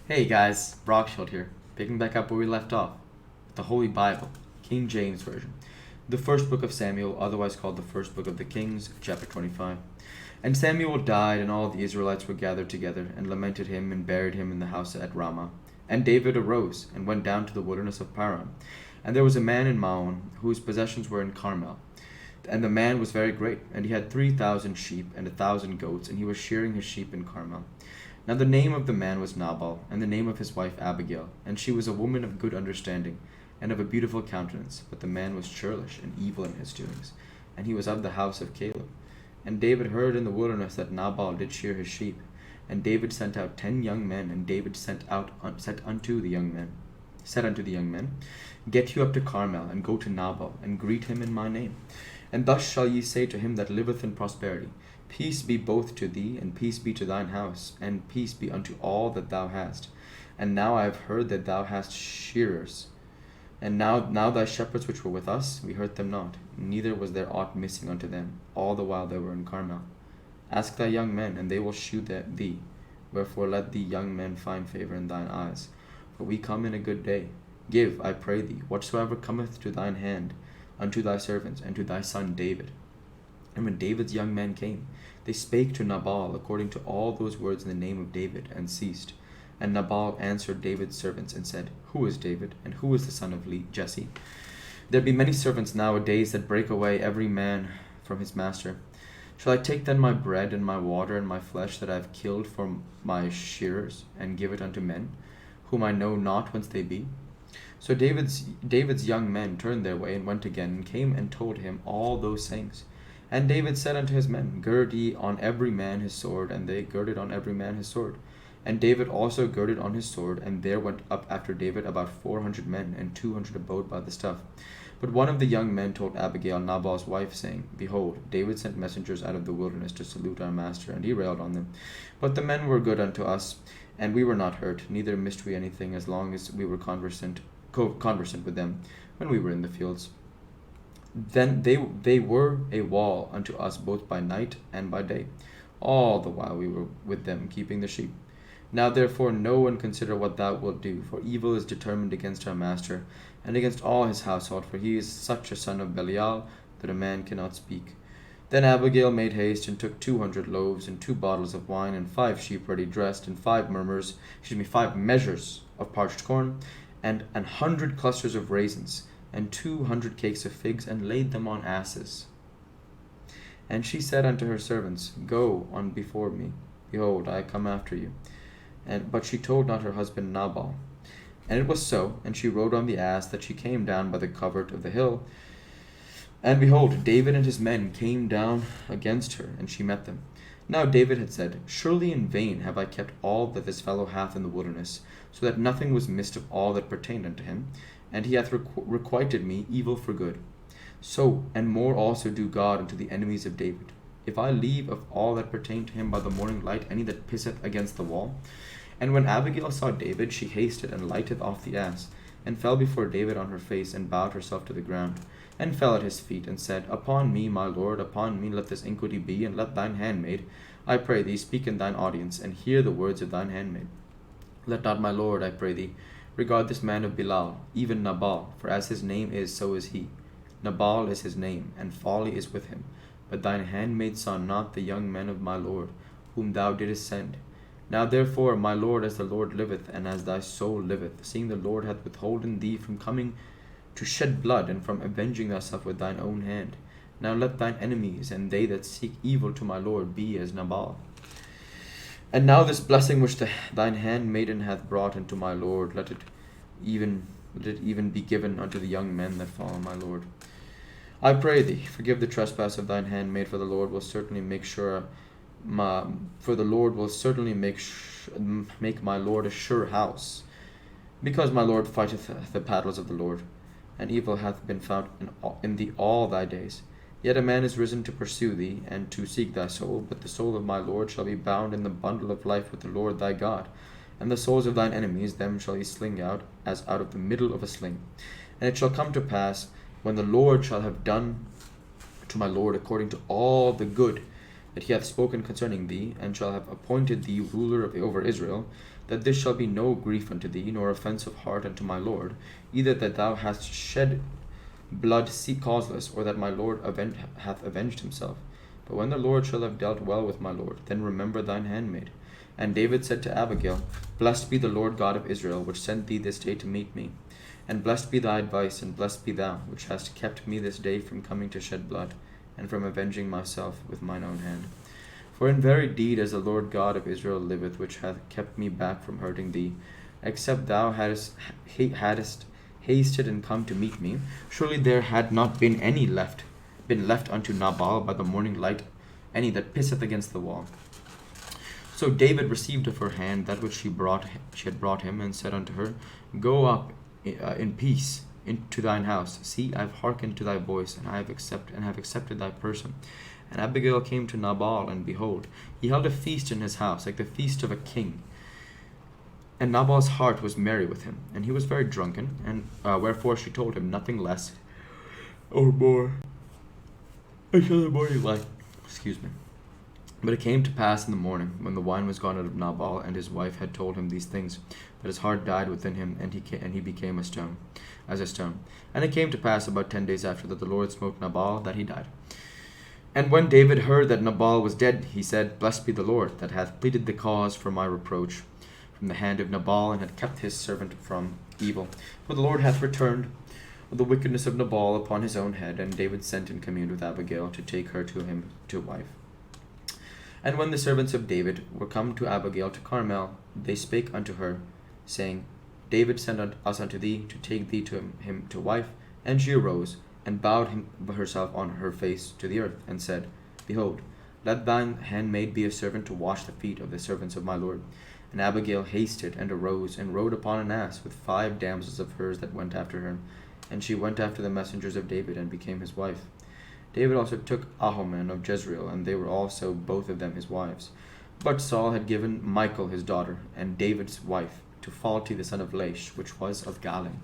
Hey guys, Brockshield here, picking back up where we left off. The Holy Bible, King James Version. The first book of Samuel, otherwise called the first book of the Kings, chapter 25. And Samuel died, and all the Israelites were gathered together, and lamented him, and buried him in the house at Ramah. And David arose, and went down to the wilderness of Paran. And there was a man in Maon, whose possessions were in Carmel. And the man was very great, and he had 3,000 sheep, and 1,000 goats, and he was shearing his sheep in Carmel. Now the name of the man was Nabal, and the name of his wife Abigail, and she was a woman of good understanding, and of a beautiful countenance. But the man was churlish and evil in his doings, and he was of the house of Caleb. And David heard in the wilderness that Nabal did shear his sheep. And David sent out 10 young men, and David said unto the young men, Get you up to Carmel, and go to Nabal, and greet him in my name. And thus shall ye say to him that liveth in prosperity, Peace be both to thee, and peace be to thine house, and peace be unto all that thou hast. And now I have heard that thou hast shearers. And now thy shepherds which were with us, we hurt them not, neither was there aught missing unto them, all the while they were in Carmel. Ask thy young men, and they will shew thee. Wherefore let the young men find favor in thine eyes. For we come in a good day. Give, I pray thee, whatsoever cometh to thine hand, unto thy servants, and to thy son David. And when David's young men came, they spake to Nabal according to all those words in the name of David, and ceased. And Nabal answered David's servants, and said, Who is David, and who is the son of Jesse? There be many servants nowadays that break away every man from his master. Shall I take then my bread, and my water, and my flesh that I have killed for my shearers, and give it unto men, whom I know not whence they be? So David's young men turned their way, and went again, and came and told him all those things. And David said unto his men, Gird ye on every man his sword. And they girded on every man his sword. And David also girded on his sword, and there went up after David about 400 men, and 200 abode by the stuff. But one of the young men told Abigail, Nabal's wife, saying, Behold, David sent messengers out of the wilderness to salute our master, and he railed on them. But the men were good unto us, and we were not hurt, neither missed we anything, as long as we were conversant with them, when we were in the fields. Then they were a wall unto us both by night and by day, all the while we were with them keeping the sheep. Now therefore know and consider what thou wilt do, for evil is determined against our master, and against all his household, for he is such a son of Belial, that a man cannot speak. Then Abigail made haste, and took 200 loaves, and 2 bottles of wine, and 5 sheep ready dressed, and 5 measures of parched corn, and 100 clusters of raisins, and 200 cakes of figs, and laid them on asses. And she said unto her servants, Go on before me, behold, I come after you. But she told not her husband Nabal. And it was so, and she rode on the ass, that she came down by the covert of the hill. And behold, David and his men came down against her, and she met them. Now David had said, Surely in vain have I kept all that this fellow hath in the wilderness, so that nothing was missed of all that pertained unto him, and he hath requited me evil for good. So and more also do God unto the enemies of David, if I leave of all that pertained to him by the morning light any that pisseth against the wall. And when Abigail saw David, she hasted and lighted off the ass, and fell before David on her face, and bowed herself to the ground, and fell at his feet, and said, Upon me, my lord, upon me let this iniquity be, and let thine handmaid, I pray thee, speak in thine audience, and hear the words of thine handmaid. Let not my lord, I pray thee, regard this man of Belial, even Nabal, for as his name is, so is he. Nabal is his name, and folly is with him. But thine handmaid saw not the young men of my lord, whom thou didst send. Now therefore, my lord, as the Lord liveth, and as thy soul liveth, seeing the Lord hath withholden thee from coming to shed blood, and from avenging thyself with thine own hand, now let thine enemies, and they that seek evil to my lord, be as Nabal. And now this blessing which thine handmaiden hath brought unto my lord, let it even be given unto the young men that follow my lord. I pray thee, forgive the trespass of thine handmaid, for the Lord will certainly make my lord a sure house, because my lord fighteth the battles of the Lord, and evil hath been found in thee all thy days. Yet a man is risen to pursue thee, and to seek thy soul, but the soul of my lord shall be bound in the bundle of life with the Lord thy God, and the souls of thine enemies, them shall he sling out, as out of the middle of a sling. And it shall come to pass, when the Lord shall have done to my lord according to all the good that he hath spoken concerning thee, and shall have appointed thee ruler over Israel, that this shall be no grief unto thee, nor offence of heart unto my lord, either that thou hast shed blood causeless, or that my lord hath avenged himself. But when the Lord shall have dealt well with my lord, then remember thine handmaid. And David said to Abigail, Blessed be the Lord God of Israel, which sent thee this day to meet me. And blessed be thy advice, and blessed be thou, which hast kept me this day from coming to shed blood, and from avenging myself with mine own hand. For in very deed, as the Lord God of Israel liveth, which hath kept me back from hurting thee, except thou hadst hasted and come to meet me, surely there had not been left unto Nabal by the morning light any that pisseth against the wall. So David received of her hand that which she had brought him, and said unto her, Go up in peace into thine house. See, I have hearkened to thy voice, and have accepted thy person. And Abigail came to Nabal, and behold, he held a feast in his house, like the feast of a king. And Nabal's heart was merry with him, and he was very drunken, and wherefore she told him nothing less or more until the morning light. Excuse me. But it came to pass in the morning, when the wine was gone out of Nabal, and his wife had told him these things, that his heart died within him, and he became as a stone. And it came to pass about 10 days after that the Lord smote Nabal, that he died. And when David heard that Nabal was dead, he said, Blessed be the Lord, that hath pleaded the cause for my reproach from the hand of Nabal, and had kept his servant from evil. For the Lord hath returned the wickedness of Nabal upon his own head. And David sent and communed with Abigail to take her to him to wife. And when the servants of David were come to Abigail to Carmel, they spake unto her, saying, David sent us unto thee to take thee to him to wife. And she arose, and bowed herself on her face to the earth, and said, Behold, let thine handmaid be a servant to wash the feet of the servants of my lord. And Abigail hasted, and arose, and rode upon an ass, with 5 damsels of hers that went after her. And she went after the messengers of David, and became his wife. David also took Ahoman of Jezreel, and they were also both of them his wives. But Saul had given Michal his daughter, and David's wife, to Phalti the son of Laish, which was of Galim.